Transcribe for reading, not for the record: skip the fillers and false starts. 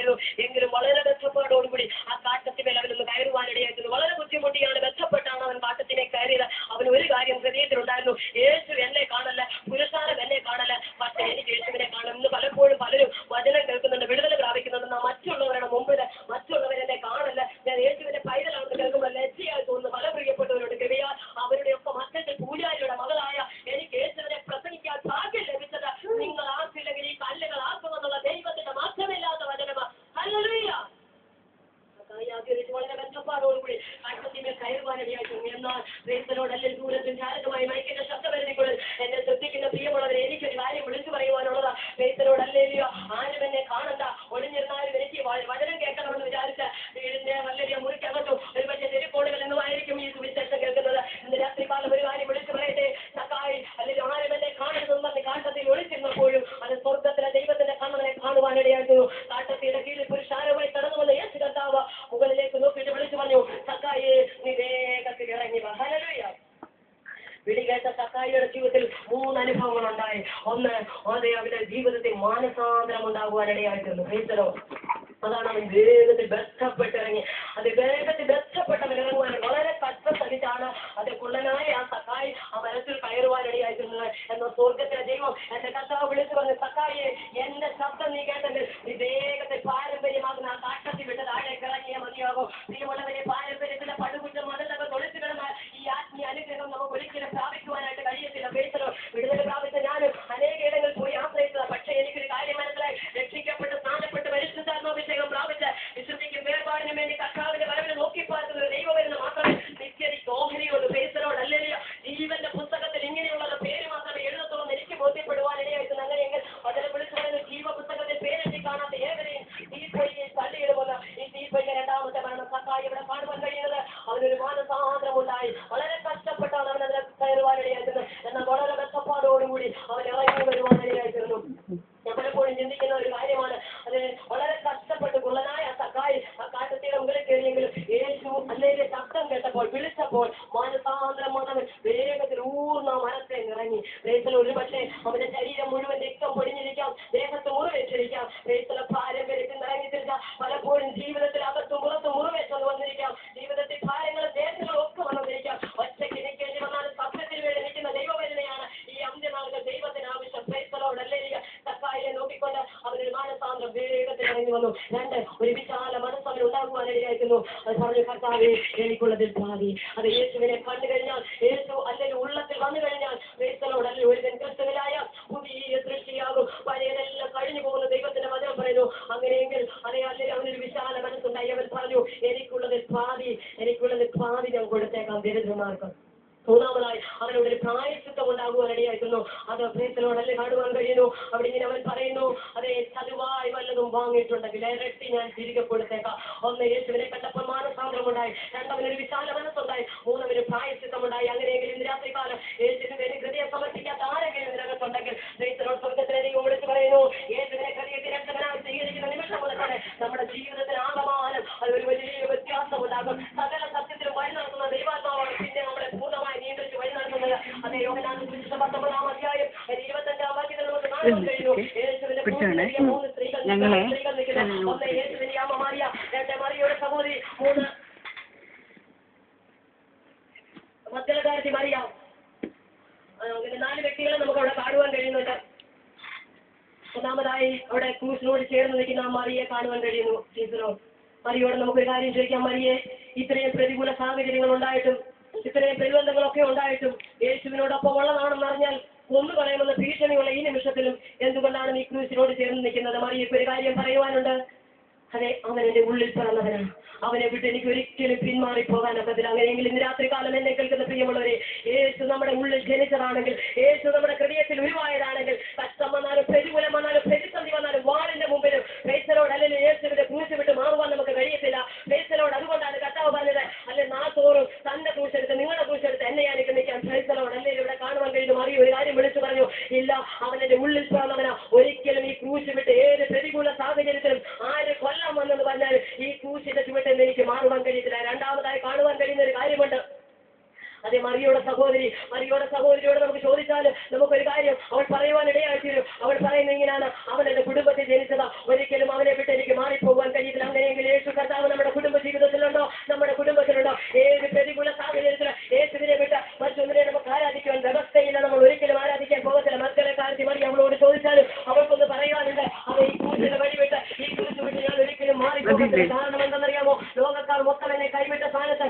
ഉണ്ടായിരുന്നു. എങ്കിലും വളരെ ബന്ധപ്പാടോടുകൂടി ആ കാട്ടത്തിന്മേൽ അവനൊന്ന് കയറുവാനിടയായിരുന്നു. വളരെ ബുദ്ധിമുട്ടിയാണ്, ബന്ധപ്പെട്ടാണ് അവൻ കാട്ടത്തിനെ കയറിയത്. അവൻ ഒരു കാര്യം ഹൃദയത്തിലുണ്ടായിരുന്നു, യേശു എന്നെ കാണല്ല, പുരുഷാരം എന്നെ കാണല്ല, പക്ഷെ എനിക്ക് യേശുവിനെ കാണും. ഇന്ന് പലപ്പോഴും പലരും വചനം കേൾക്കുന്നുണ്ട്, വിടുതൽ പ്രാപിക്കുന്നുണ്ട്, മറ്റുള്ളവരുടെ മുമ്പിൽ മറ്റുള്ളവരെന്നെ കാണല്ല, ഞാൻ യേശുവിന്റെ പൈതലാണെന്ന് കേൾക്കുമ്പോൾ ലജ്ജയായി തോന്നുന്നു. പല പ്രിയപ്പെട്ടവരോട് കൃപയാൽ അവരുടെയൊക്കെ മക്കൾക്ക് പൂജാരിയുടെ മകളായ എനിക്ക് യേശുവിനെ പ്രസംഗിക്കാൻ ഭാഗ്യം ലഭിച്ചത് നിങ്ങൾ ആർക്കില്ലെങ്കിൽ ഈ കല്ലുകൾ ആക്കുമെന്നുള്ള ദൈവത്തിന്റെ മാറ്റമില്ലാത്ത വചനമാണ്. ഹല്ലേലൂയ. വളരെ ബന്ധപ്പാടോടുകൂടി കാട്ടത്തിന്മേൽ കയറുവാനിടയായിരുന്നു. എന്നാൽ ക്രൈസ്തവരോടല്ലേ ദൂരത്തിൽ ജാലകമായി മൈക്കിന്റെ ശബ്ദപരിധിക്കുള്ളിൽ എന്നെ ശ്രദ്ധിക്കുന്ന പ്രിയമുള്ളവരെ എനിക്കൊരു കാര്യം വിളിച്ചു പറയുവാനുള്ളതാ. ക്രൈസ്തവരോടല്ലേലിയോ ആരും എന്നെ കാണണ്ട, ഒളിഞ്ഞിരുന്നാലും എനിക്ക് വചനം കേൾക്കണമെന്ന് വിചാരിച്ച വീടിന്റെ വല്ലരിയ മുറിക്കകത്തും ഒരു വലിയ തെരുക്കോടുകൾ എന്നുമായിരിക്കും ഈ സുവിശേഷം കേൾക്കുന്നത്. ഇന്ന് രാത്രികാലം ഒരു കാര്യം വിളിച്ചു പറയട്ടെ, സക്കായി അല്ലെങ്കിൽ ആരും എന്നെ കാണരുതെന്ന് കാട്ടത്തിൽ ഒളിച്ചിരുന്നപ്പോഴും അത് സ്വർഗത്തിലെ ദൈവത്തിന്റെ കണ്ണനെ കാണുവാനിടയായിരുന്നു. കാട്ടത്തിയുടെ കീഴിൽ പുരുഷാരമായി കടന്നു വന്ന യേശു കർത്താവ് മുകളിലേക്ക് നോക്കിയിട്ട് വിളിച്ചു പറഞ്ഞു, സക്കായി നീ വേഗത്തിൽ ഇറങ്ങി വാ. ഹല്ലേലൂയ. വിളികേട്ട സക്കായിയുടെ ജീവിതത്തിൽ 3 അനുഭവങ്ങൾ ഉണ്ടായി. ഒന്ന്, അതേ അവരുടെ ജീവിതത്തിൽ മാനസാന്തരം ഉണ്ടാകുവാനിടയായിട്ടുണ്ട്. ക്രൈസ്തവരോ അതാണ് അവൻ വേഗത്തിൽ ബന്ധപ്പെട്ടിറങ്ങി. അത് വേഗത്തിൽ ബന്ധപ്പെട്ടവൻ ഇറങ്ങുവാൻ വളരെ കഷ്ടം സഹിച്ചാണ് അത് കുള്ളനായ ആ സക്കായി ആ മരത്തിൽ കയറുവാനിടയായിട്ടുള്ളത്. എന്നാൽ സ്വർഗത്തിലെ ദൈവം എന്റെ കർത്താവ് വിളിച്ചു പറഞ്ഞു, സക്കായിയെ എന്റെ ശബ്ദം നീ കേട്ടെങ്കിൽ നീ വേഗത്തിൽ പാരമ്പര്യമാകുന്ന ആ കാട്ടത്തിൽ വിട്ട് താഴേക്ക് ഇറങ്ങിയേ മതിയാകും. പ്രിയമുള്ളവരെ, പാരമ്പര്യത്തിലെ പടുകുറ്റം മതിലൊക്കെ തൊളിച്ചു കിടന്നാൽ ഈ ആത്മീയ അനുഗ്രഹം നമുക്ക് ഒരിക്കലും പ്രാപിക്കുവാനായിട്ട് കഴിയത്തില്ല. പേശലോ വിടുതൽ പ്രാപിച്ച ഞാനും അനേക ഇടങ്ങളിൽ പോയി ആശ്രയിച്ചത്. പക്ഷേ എനിക്കൊരു കാര്യം മനസ്സിലായി, രക്ഷിക്കപ്പെട്ട് സ്ഥാനപ്പെട്ട് പരിശുദ്ധാത്മാഭിഷേകം പ്രാപിച്ച് വിശുദ്ധിക്കും വേർപാടിനും വേണ്ടി കർത്താവിന്റെ വരവിനെ നോക്കിപ്പാർക്കുന്ന ഒരു ദൈവവരുന്ന് മാത്രമേ നിത്യതയ്ക്ക് ഓഹരിയുള്ളൂ. പേശലോടല്ലല്ലോ ജീവന്റെ പുസ്തകത്തിൽ ഇങ്ങനെയുള്ള പേര് മാത്രമേ എഴുതത്തുള്ളൂ എനിക്ക് ബോധ്യപ്പെടുവാനിടയായിരുന്നു. അങ്ങനെയെങ്കിൽ അതിനെ വിളിച്ചു പറയുന്ന ജീവ പുസ്തകത്തിൽ പേരെത്തി കാണാത്ത ഏവരെയും തീപ്പൊയ്യെ തള്ളിയിടുമെന്ന്. ഈ തീപ്പൊയ്യ രണ്ടാമത്തെ മരണം സക്കായി ഇവിടെ കാണുവാൻ കഴിയുന്നത് അവനൊരു മാനസാന്തരം ഉണ്ടായി. വളരെ കഷ്ടപ്പെട്ടാണ് അവൻ അതിനെ കയറുവാനിടയായിരുന്നത്. എന്നാൽ വളരെ കഷ്ടപ്പാടോടുകൂടി അവൻ ഇറങ്ങി വരുവാനിടയായിരുന്നു. ഞാൻ പലപ്പോഴും ചിന്തിക്കുന്ന ഒരു കാര്യമാണ്, അത് വളരെ കഷ്ടപ്പെട്ട് കുള്ളനായ സക്കായി ആ കാട്ടത്തിയുടെ മുകളിൽ കയറിയെങ്കിലും യേശു അല്ലെങ്കിൽ ശബ്ദം കേട്ടപ്പോൾ വിളിച്ചപ്പോൾ മാനസാന്തരം വന്നവൻ വേഗത്തിൽ ഊർന്ന മരത്തെ ഇറങ്ങി. ദേശത്തിൽ ഒരു പക്ഷേ അവന്റെ ശരീരം മുഴുവൻ രക്തം പൊടിഞ്ഞിരിക്കാം, ദേഹത്ത് മുറിവേറ്റിരിക്കാം, ദേശത്തിലെ പാരമ്പര്യത്തിൽ ഇറങ്ങിത്തിരിക്കാം, പലപ്പോഴും ജീവിതത്തിൽ അകത്തും പുറത്തും മുറിവേറ്റെന്ന് വന്നിരിക്കാം, ജീവിതത്തിൽ ഭാരങ്ങളും ദേശങ്ങളും ഒക്കെ വന്നിരിക്കാം. ഒറ്റയ്ക്ക് നിൽക്കേണ്ടി വന്നാലും സത്യത്തിന് വേണ്ടി നിൽക്കുന്ന ദൈവവേദനയാണ് ഈ അന്ത്യനാളുകൾ ദൈവത്തിന് ആവശ്യം. ക്രൈസ്തവരോടല്ലേലിയ സക്കായിയെ നോക്കിക്കൊണ്ട് അവനൊരു മാനസാന്തരം വേഗത്തിൽ ഇറങ്ങി വന്നു. 2, ഒരു വിശാല മനസ്സവൻ ഉണ്ടാകുവാനിടയായിരുന്നു. അത് പറഞ്ഞു, കർത്താവേ എനിക്കുള്ളതിൽ പാതി. അത് യേശുവിനെ കണ്ടു കഴിഞ്ഞാൽ, യേശു അല്ലെങ്കിൽ ഉള്ളത്തിൽ വന്നു കഴിഞ്ഞാൽ ക്രൈസ്തവരോടല്ലേ ഒരു ക്രിസ്തുവിലായ പുതിയ സൃഷ്ടിയാകും, പഴയതെല്ലാം കഴിഞ്ഞു പോകുന്ന ദൈവത്തിന്റെ വചനം പറയുന്നു. അങ്ങനെയെങ്കിൽ അതേ അല്ലെങ്കിൽ അവനൊരു വിശാല മനസ്സുണ്ടായി. അവൻ പറഞ്ഞു, എനിക്കുള്ളതിൽ പാതി ഞാൻ കൊടുത്തേക്കാം ദരിദ്രന്മാർക്ക്. 3-ാമതായി അവനോട് ഒരു പ്രായശ്ചിത്തം ഉണ്ടാകുവാനിടയായിരുന്നു. അത് ക്രൈസ്തവരോടല്ലേ കാണുവാൻ കഴിയുന്നു. അവിടെ ഇങ്ങനെ അവൻ പറയുന്നു, അതേ ചതുവായി വല്ലതും വാങ്ങിയിട്ടുണ്ടെങ്കിൽ ഇരട്ടി ഞാൻ തിരികെ കൊടുത്തേക്കാം. 1, യേശുവിനെ കണ്ടപ്പോൾ മാനസാന്തരം ഉണ്ടായി. 2, അവനൊരു വിശാല മനസ്സുണ്ടായി. 3, അവന് പ്രായശ്ചിത്തം ഉണ്ടായി. അങ്ങനെയെങ്കിൽ ഇന്ന് രാത്രികാലം യേശുവിന് വേണ്ടി ഹൃദയം സമർപ്പിക്കാത്ത ആരെങ്കിലും ഇതിനകത്തുണ്ടെങ്കിൽ ക്രൈസ്തവരോട് സ്വർഗ്ഗത്തിലെ ദൈവം വിളിച്ചു പറയുന്നു, യേശുവിനെ ഹൃദയത്തിൽ രക്ഷകനായി സ്വീകരിക്കുന്ന നിമിഷം മുതൽ തന്നെ നമ്മുടെ ജീവിതത്തിൽ ആകമാനം അതൊരു വലിയ വ്യത്യാസം ഉണ്ടാകും. സകല സത്യത്തിലും വഴി നടത്തുന്ന ദൈവാത്മാവാണ് പിന്നെ നമ്മളെ പൂർണ്ണമായി നിയന്ത്രിച്ച് വഴി നടത്തുന്നത്. അതേ യോഹന്നാൻ സുവിശേഷം 19-ാം അധ്യായം 25-ാം വാക്യത്തിൽ നമുക്ക് കാണാൻ കഴിയുന്നു. യേശുവിന്റെ 3 സ്ത്രീകൾ നിൽക്കുന്നു. 1, യേശുവിന്റെ അമ്മ മറിയ, 2, മറിയയുടെ സഹോദരി, 3, മധ്യകാരത്തി മറിയ. അങ്ങനെ 4 വ്യക്തികളെ നമുക്ക് അവിടെ കാണുവാൻ കഴിയുന്നുണ്ട്. 1-ാമതായി അവിടെ ക്രൂശിനോട് ചേർന്ന് നിൽക്കുന്ന ആ മറിയെ കാണുവാൻ കഴിയുന്നു. ടീച്ചറോ മറിയോട് നമുക്കൊരു കാര്യം ചോദിക്കാം. മറിയെ, ഇത്രയും പ്രതികൂല സാഹചര്യങ്ങൾ ഉണ്ടായിട്ടും ഇത്രയും പ്രതിബന്ധങ്ങളൊക്കെ ഉണ്ടായിട്ടും യേശുവിനോടൊപ്പം ഉള്ളതാണെന്ന് അറിഞ്ഞാൽ കൊന്നു കളയുമെന്ന ഭീഷണിയുള്ള ഈ നിമിഷത്തിലും എന്തുകൊണ്ടാണ് നീ ക്രൂശിനോട് ചേർന്ന് നിൽക്കുന്നത്? മറിയയ്ക്ക് ഒരു കാര്യം പറയുവാനുണ്ട്. അതെ, അവൻ എന്റെ ഉള്ളിൽ പിറന്നവനാണ്. അവനെ വിട്ട് എനിക്ക് ഒരിക്കലും പിന്മാറിപ്പോകാനൊക്കത്തില്ല. അങ്ങനെയെങ്കിൽ ഇന്ന് രാത്രികാലം എന്നെ കേൾക്കുന്ന പ്രിയമുള്ളവരെ, യേശു നമ്മുടെ ഉള്ളിൽ ജനിച്ചതാണെങ്കിൽ, യേശു നമ്മുടെ ഹൃദയത്തിൽ ഉരുവായതാണെങ്കിൽ, കഷ്ടം വന്നാലും പ്രതികൂലം വന്നാലും പ്രതിസന്ധി വന്നാലും വാളിന്റെ മുമ്പിലും ക്രൈസ്തവരോട് അല്ലെങ്കിൽ യേശുവിന്റെ ക്രൂശ് വിട്ട് മാറുവാൻ നമുക്ക് കഴിയത്തില്ല. ക്രൈസ്തവരോട് അതുകൊണ്ടാണ് കർത്താവ് പറഞ്ഞത്, അല്ലെ നാത്തോറും തന്റെ ക്രൂശെടുത്ത് നിങ്ങളുടെ ക്രൂശെടുത്ത് എന്നെ ഞാൻ നിൽക്കാൻ. ക്രൈസ്തവരോട് അല്ലേ ഇവിടെ കാണുവാൻ കഴിയുന്നു. മറിയ ഒരു കാര്യം വിളിച്ചു പറഞ്ഞു, ഇല്ല, അവൻ എന്റെ ഉള്ളിൽ പിറന്നവനാ. ഒരിക്കലും ഈ ക്രൂശ് വിട്ട് ഏത് പ്രതികൂല സാഹചര്യത്തിലും ആര് കൊല്ലാൻ വന്നെന്ന് പറഞ്ഞാൽ ഈ ക്രൂശിന്റെ ചുവട്ടിൽ നിന്ന് എനിക്ക് മാറുവാൻ കഴിയത്തില്ല. 2-ാമതായി കാണുവാൻ കഴിയുന്ന ഒരു കാര്യമുണ്ട്. അതെ, മറിയയുടെ സഹോദരിയോട് നമുക്ക് ചോദിച്ചാൽ നമുക്കൊരു കാര്യം അവൾ പറയുവാനിടയായിത്തീരും. അവൾ പറയുന്നത് ഇങ്ങനെയാണ്, അവൻ എന്റെ കുടുംബത്തിൽ ജനിച്ചതാ, ഒരിക്കലും അവനെ വിട്ട് എനിക്ക് മാറിപ്പോകുവാൻ കാരണം എന്തെന്നറിയാമോ? ലോകക്കാർ മൊത്തം എന്നെ കൈവിട്ട സ്ഥാനത്ത്